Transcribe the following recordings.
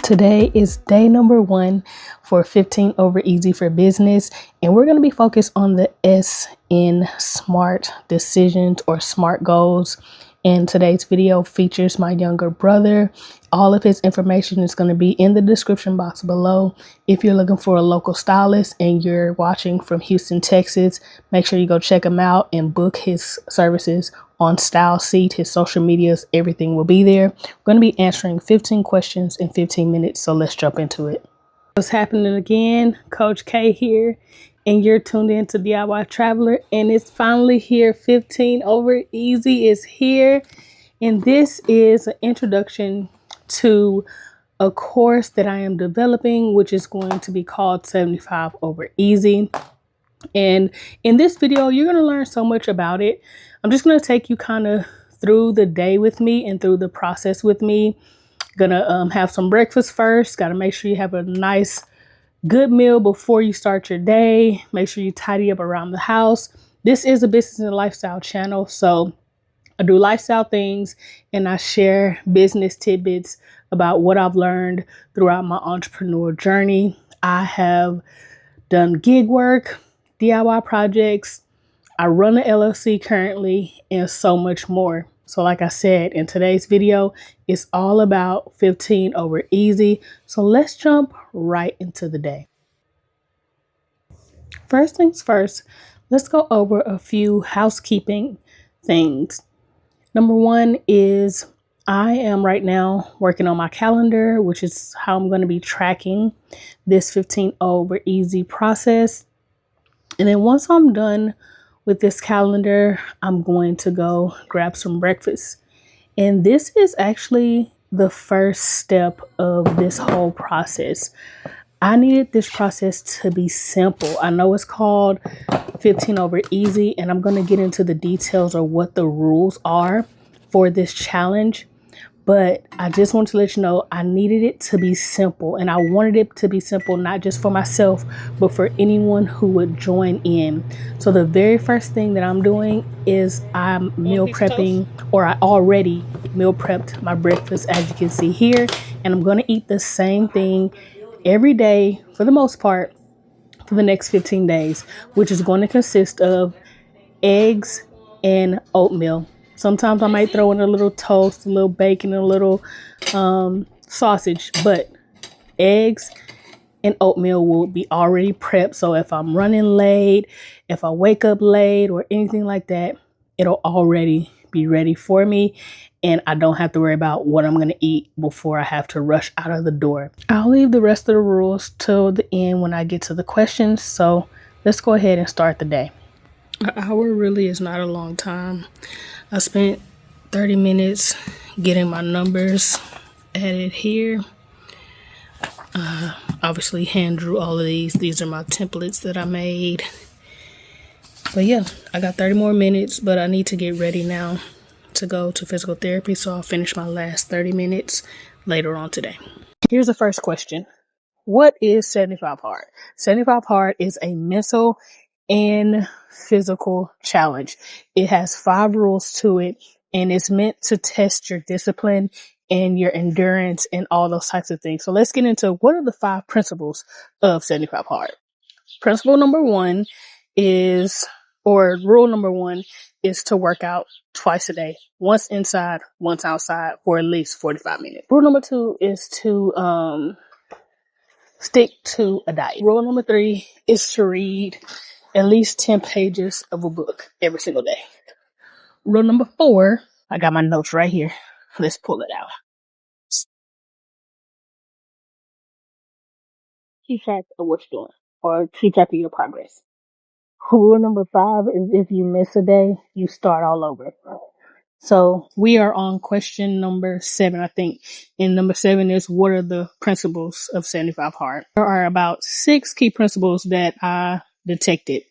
Today is day number 1 for 15 over easy for business, and we're going to be focused on the S in SMART decisions or SMART goals. And today's video features my younger brother. All of his information is going to be in the description box below. If you're looking for a local stylist and you're watching from Houston, Texas, make sure you go check him out and book his services on Style Seat. His social medias, everything will be there. We're going to be answering 15 questions in 15 minutes, so let's jump into it. What's happening again? Coach K here, and you're tuned in to DIY Traveler, and it's finally here. 15 over easy is here, and this is an introduction to a course that I am developing, which is going to be called 75 over easy. And in this video, you're going to learn so much about it. I'm just going to take you kind of through the day with me and through the process with me. Gonna have some breakfast first. Got to make sure you have a nice, good meal before you start your day. Make sure you tidy up around the house. This is a business and lifestyle channel, so I do lifestyle things and I share business tidbits about what I've learned throughout my entrepreneur journey. I have done gig work, DIY projects, I run an LLC currently, and so much more. So like I said, in today's video, it's all about 15 over easy. So let's jump right into the day. First things first, let's go over a few housekeeping things. Number one is I am right now working on my calendar, which is how I'm going to be tracking this 15 over easy process. And then once I'm done with this calendar, I'm going to go grab some breakfast. And this is actually the first step of this whole process. I needed this process to be simple. I know it's called 15 over easy, and I'm going to get into the details of what the rules are for this challenge. But I just want to let you know I needed it to be simple, and I wanted it to be simple, not just for myself, but for anyone who would join in. So the very first thing that I'm doing is I'm meal prepping, or I already meal prepped my breakfast, as you can see here. And I'm going to eat the same thing every day for the most part for the next 15 days, which is going to consist of eggs and oatmeal. Sometimes I might throw in a little toast, a little bacon, a little sausage, but eggs and oatmeal will be already prepped. So if I'm running late, if I wake up late or anything like that, it'll already be ready for me. And I don't have to worry about what I'm going to eat before I have to rush out of the door. I'll leave the rest of the rules till the end when I get to the questions. So let's go ahead and start the day. An hour really is not a long time. I spent 30 minutes getting my numbers added here. Obviously hand drew all of these. These are my templates that I made. But yeah, I got 30 more minutes, but I need to get ready now to go to physical therapy. So I'll finish my last 30 minutes later on today. Here's the first question. What is 75 hard? 75 hard is a mental and physical challenge. It has 5 rules to it, and it's meant to test your discipline and your endurance and all those types of things. So let's get into what are the 5 principles of 75 hard. Principle number 1 is, or rule number 1 is to work out twice a day, once inside, once outside for at least 45 minutes. Rule number 2 is to stick to a diet. Rule number 3 is to read at least 10 pages of a book every single day. Rule number 4, I got my notes right here. Let's pull it out. Keep track of what you're doing, or keep track of your progress. Rule number 5 is if you miss a day, you start all over. So we are on question number 7, I think. And number 7 is, what are the principles of 75 hard? There are about 6 key principles that I detected.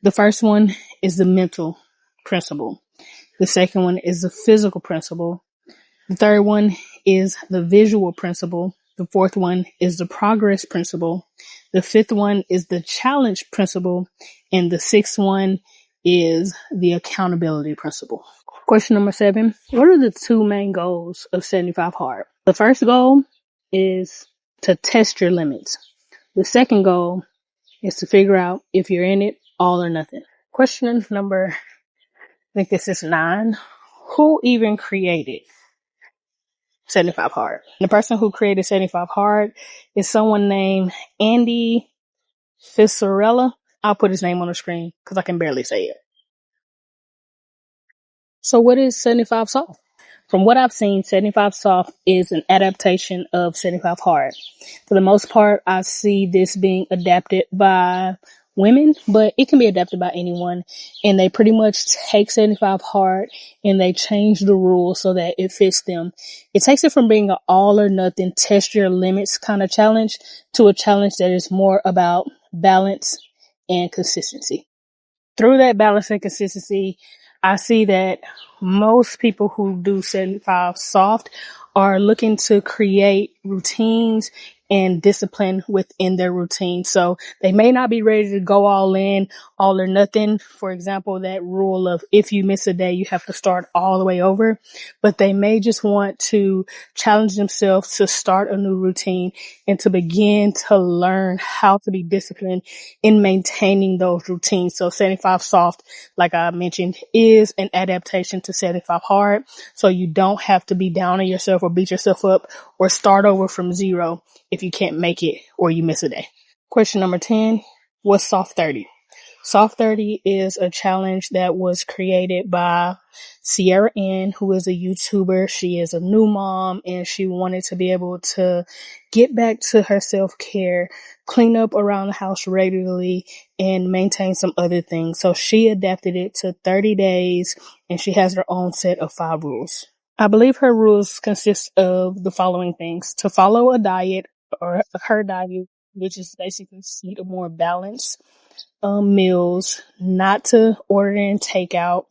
The first one is the mental principle. The second one is the physical principle. The third one is the visual principle. The fourth one is the progress principle. The fifth one is the challenge principle. And the sixth one is the accountability principle. Question number 7. What are the 2 main goals of 75 hard? The first goal is to test your limits. The second goal is to figure out if you're in it all or nothing. Question number, I think this is 9. Who even created 75 Hard? The person who created 75 Hard is someone named Andy Fisorella. I'll put his name on the screen because I can barely say it. So what is 75 Soft? From what I've seen, 75 Soft is an adaptation of 75 Hard. For the most part, I see this being adapted by women, but it can be adapted by anyone. And they pretty much take 75 Hard and they change the rules so that it fits them. It takes it from being an all or nothing, test your limits kind of challenge to a challenge that is more about balance and consistency. Through that balance and consistency, I see that most people who do 75 Soft are looking to create routines and discipline within their routine. So they may not be ready to go all in, all or nothing. For example, that rule of if you miss a day, you have to start all the way over. But they may just want to challenge themselves to start a new routine and to begin to learn how to be disciplined in maintaining those routines. So 75 Soft, like I mentioned, is an adaptation to 75 Hard. So you don't have to be down on yourself or beat yourself up or start over from zero if you can't make it or you miss a day. Question number 10, what's Soft 30? Soft 30 is a challenge that was created by S.M.A.R.T, who is a YouTuber. She is a new mom and she wanted to be able to get back to her self-care, clean up around the house regularly, and maintain some other things. So she adapted it to 30 days and she has her own set of 5 rules. I believe her rules consist of the following things: to follow a diet or her diet, which is basically eat a more balanced meals, not to order in takeout,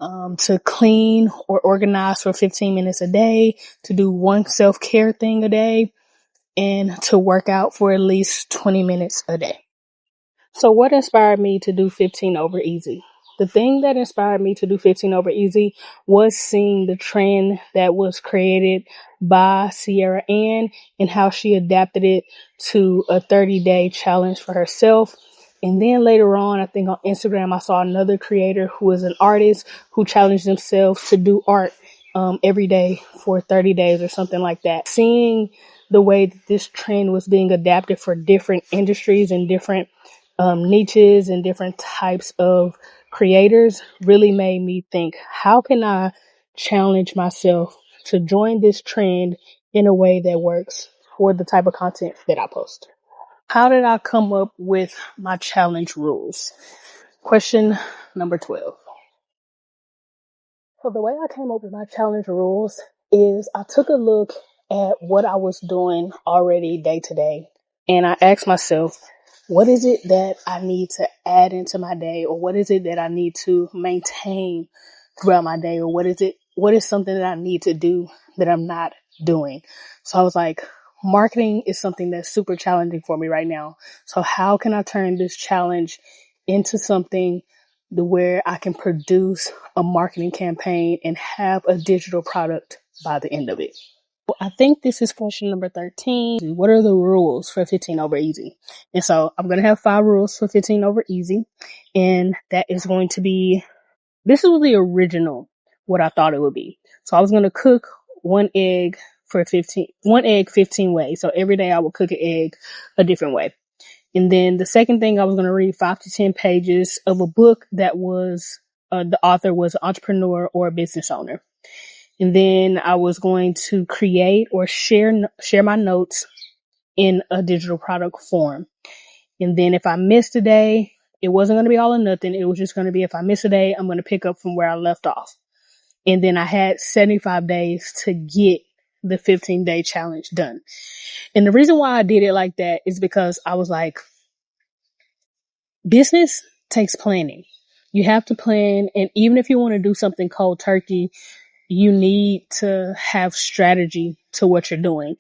to clean or organize for 15 minutes a day, to do one self-care thing a day, and to work out for at least 20 minutes a day. So what inspired me to do 15 over easy? The thing that inspired me to do 15 over easy was seeing the trend that was created by Sierra Ann and how she adapted it to a 30-day challenge for herself. And then later on, I think on Instagram, I saw another creator who is an artist who challenged themselves to do art every day for 30 days or something like that. Seeing the way that this trend was being adapted for different industries and different niches and different types of creators really made me think, how can I challenge myself to join this trend in a way that works for the type of content that I post? How did I come up with my challenge rules? Question number 12. So the way I came up with my challenge rules is I took a look at what I was doing already day to day. And I asked myself, what is it that I need to add into my day? Or what is it that I need to maintain throughout my day? Or what is something that I need to do that I'm not doing? So I was like, marketing is something that's super challenging for me right now. So how can I turn this challenge into something where I can produce a marketing campaign and have a digital product by the end of it? I think this is question number 13. What are the rules for 15 over easy? And so I'm going to have 5 rules for 15 over easy. And that is going to be, this was the original, what I thought it would be. So I was going to cook one egg 15 ways. So every day I would cook an egg a different way. And then the second thing, I was going to read 5 to 10 pages of a book that was, the author was an entrepreneur or a business owner. And then I was going to create or share my notes in a digital product form. And then if I missed a day, it wasn't going to be all or nothing. It was just going to be, if I miss a day, I'm going to pick up from where I left off. And then I had 75 days to get the 15-day challenge done. And the reason why I did it like that is because I was like, business takes planning. You have to plan. And even if you want to do something cold turkey, you need to have strategy to what you're doing.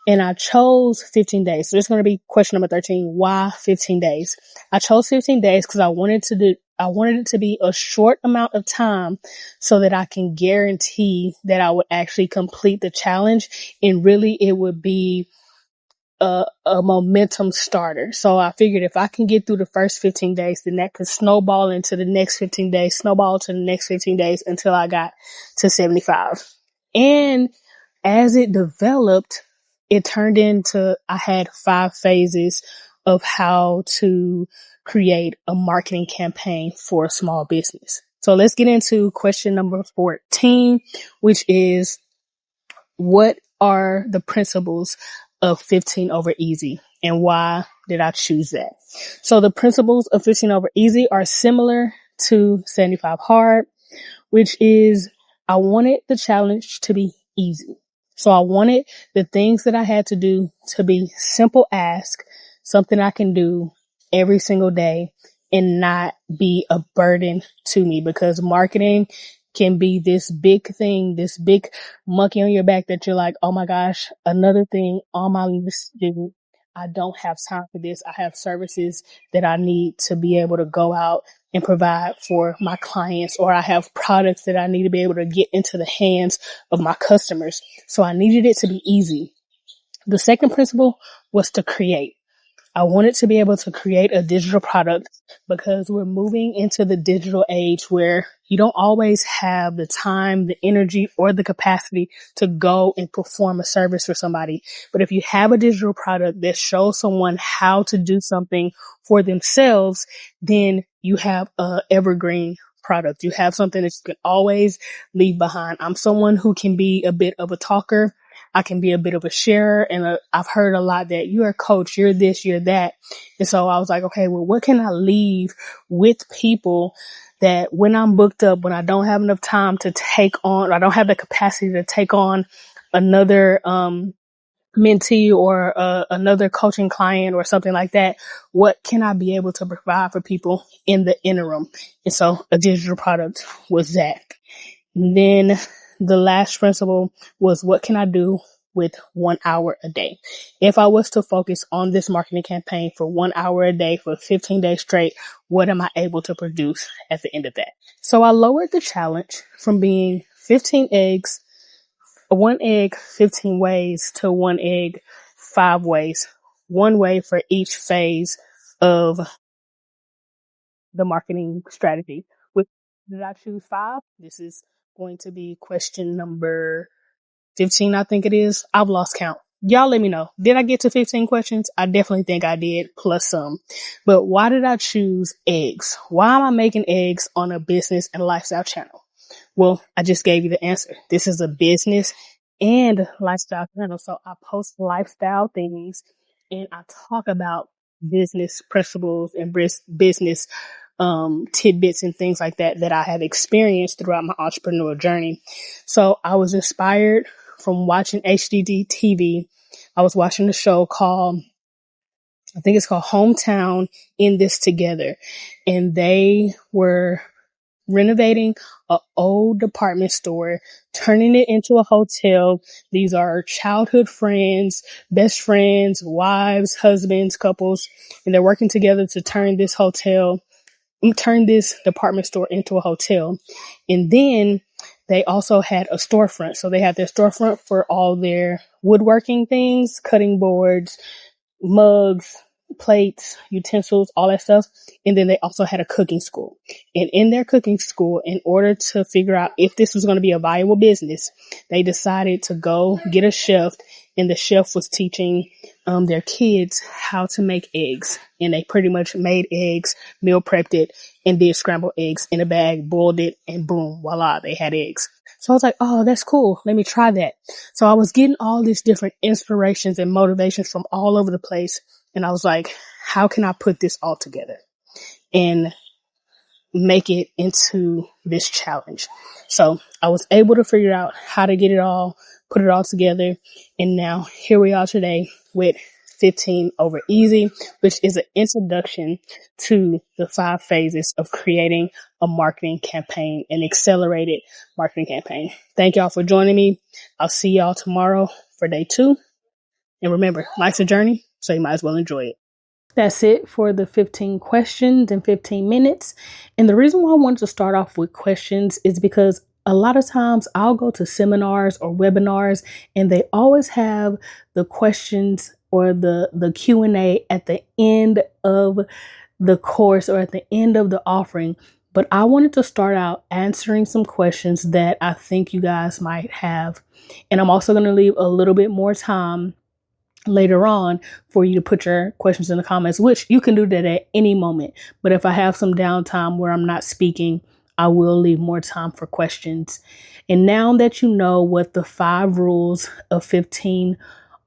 And I chose 15 days. So this is going to be question number 13. Why 15 days? I chose 15 days because I wanted it to be a short amount of time so that I can guarantee that I would actually complete the challenge, and really it would be a momentum starter. So I figured if I can get through the first 15 days, then that could snowball into the next 15 days, snowball to the next 15 days until I got to 75. And as it developed, it turned into, I had 5 phases of how to create a marketing campaign for a small business. So let's get into question number 14, which is, what are the principles of 15 over easy, and why did I choose that? So the principles of 15 over easy are similar to 75 hard, which is, I wanted the challenge to be easy. So I wanted the things that I had to do to be simple ask, something I can do every single day and not be a burden to me, because marketing can be this big thing, this big monkey on your back that you're like, oh my gosh, another thing on my list to do. I don't have time for this. I have services that I need to be able to go out and provide for my clients, or I have products that I need to be able to get into the hands of my customers. So I needed it to be easy. The second principle was to create. I wanted to be able to create a digital product because we're moving into the digital age where you don't always have the time, the energy, or the capacity to go and perform a service for somebody. But if you have a digital product that shows someone how to do something for themselves, then you have a evergreen product. You have something that you can always leave behind. I'm someone who can be a bit of a talker. I can be a bit of a sharer, and I've heard a lot that you're a coach, you're this, you're that. And so I was like, okay, well, what can I leave with people that when I'm booked up, when I don't have enough time to take on, I don't have the capacity to take on another, mentee or another coaching client or something like that, what can I be able to provide for people in the interim? And so a digital product was that. And then the last principle was, what can I do with 1 hour a day? If I was to focus on this marketing campaign for 1 hour a day for 15 days straight, what am I able to produce at the end of that? So I lowered the challenge from being 15 eggs, 1 egg, 15 ways, to 1 egg, 5 ways, 1 way for each phase of the marketing strategy. With, did I choose 5? This is going to be question number 15, I think it is. I've lost count. Y'all let me know. Did I get to 15 questions? I definitely think I did, plus some. But why did I choose eggs? Why am I making eggs on a business and lifestyle channel? Well, I just gave you the answer. This is a business and lifestyle channel. So I post lifestyle things and I talk about business principles and business tidbits and things like that that I have experienced throughout my entrepreneurial journey. So I was inspired from watching HDD TV. I was watching a show called, I think it's called Hometown in This Together. And they were renovating an old department store, turning it into a hotel. These are childhood friends, best friends, wives, husbands, couples, and they're working together to turn this department store into a hotel. And then they also had a storefront. So they had their storefront for all their woodworking things, cutting boards, mugs, plates, utensils, all that stuff. And then they also had a cooking school. And in their cooking school, in order to figure out if this was going to be a viable business, they decided to go get a chef, and the chef was teaching their kids how to make eggs. And they pretty much made eggs, meal prepped it, and did scrambled eggs in a bag, boiled it, and boom, voila, they had eggs. So I was like, oh, that's cool. Let me try that. So I was getting all these different inspirations and motivations from all over the place. And I was like, how can I put this all together and make it into this challenge? So I was able to figure out how to get it all, put it all together. And now here we are today with 15 over easy, which is an introduction to the 5 phases of creating a marketing campaign, an accelerated marketing campaign. Thank y'all for joining me. I'll see y'all tomorrow for day 2. And remember, life's a journey, so you might as well enjoy it. That's it for the 15 questions in 15 minutes. And the reason why I wanted to start off with questions is because a lot of times I'll go to seminars or webinars and they always have the questions or the Q&A at the end of the course or at the end of the offering. But I wanted to start out answering some questions that I think you guys might have. And I'm also going to leave a little bit more time later on for you to put your questions in the comments, which you can do that at any moment. But if I have some downtime where I'm not speaking, I will leave more time for questions. And now that you know what the 5 rules of 15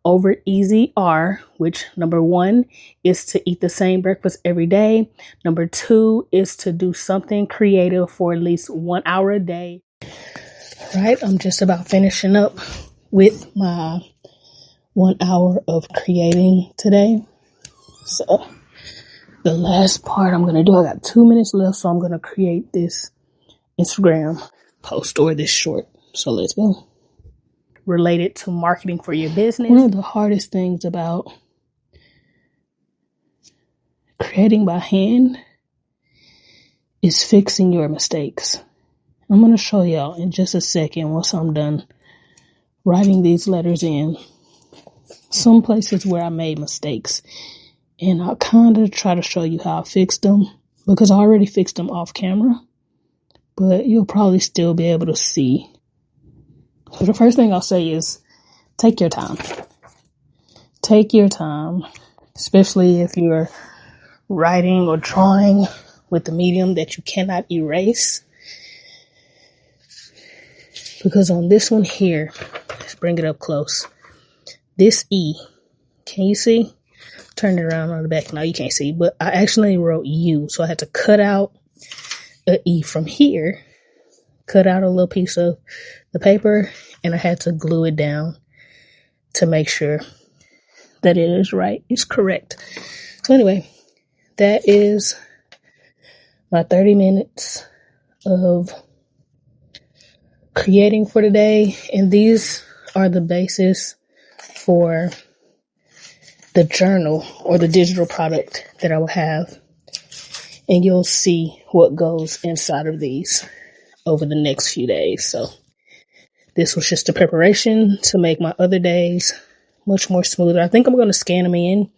over easy are, which number 1 is to eat the same breakfast every day. Number 2 is to do something creative for at least 1 hour a day. All right, I'm just about finishing up with my 1 hour of creating today. So the last part I'm going to do, I got 2 minutes left, so I'm going to create this Instagram post or this short. So let's go. Related to marketing for your business. One of the hardest things about creating by hand is fixing your mistakes. I'm going to show y'all in just a second once I'm done writing these letters in some places where I made mistakes, and I'll kind of try to show you how I fixed them because I already fixed them off camera, but you'll probably still be able to see. So the first thing I'll say is take your time. Take your time, especially if you're writing or drawing with a medium that you cannot erase. Because on this one here, let's bring it up close. This E, can you see? Turn it around on the back. Now you can't see, but I actually wrote U. So I had to cut out a E from here, cut out a little piece of the paper, and I had to glue it down to make sure that it is right. It's correct. So anyway, that is my 30 minutes of creating for today. And these are the basis for the journal or the digital product that I will have. And you'll see what goes inside of these over the next few days. So this was just a preparation to make my other days much more smoother. I think I'm going to scan them in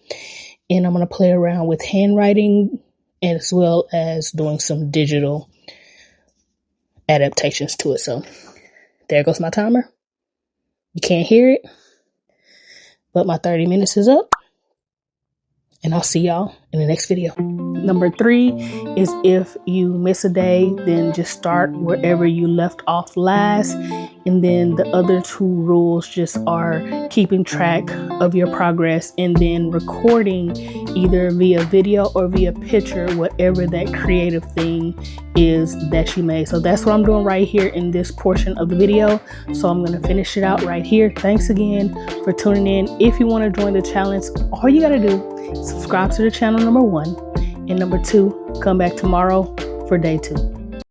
and I'm going to play around with handwriting as well as doing some digital adaptations to it. So there goes my timer. You can't hear it, but my 30 minutes is up. And I'll see y'all in the next video. Number 3 is if you miss a day, then just start wherever you left off last. And then the other 2 rules just are keeping track of your progress and then recording either via video or via picture, whatever that creative thing is that you made. So that's what I'm doing right here in this portion of the video. So I'm going to finish it out right here. Thanks again for tuning in. If you want to join the challenge, all you got to do, subscribe to the channel, number 1. And number 2, come back tomorrow for day 2.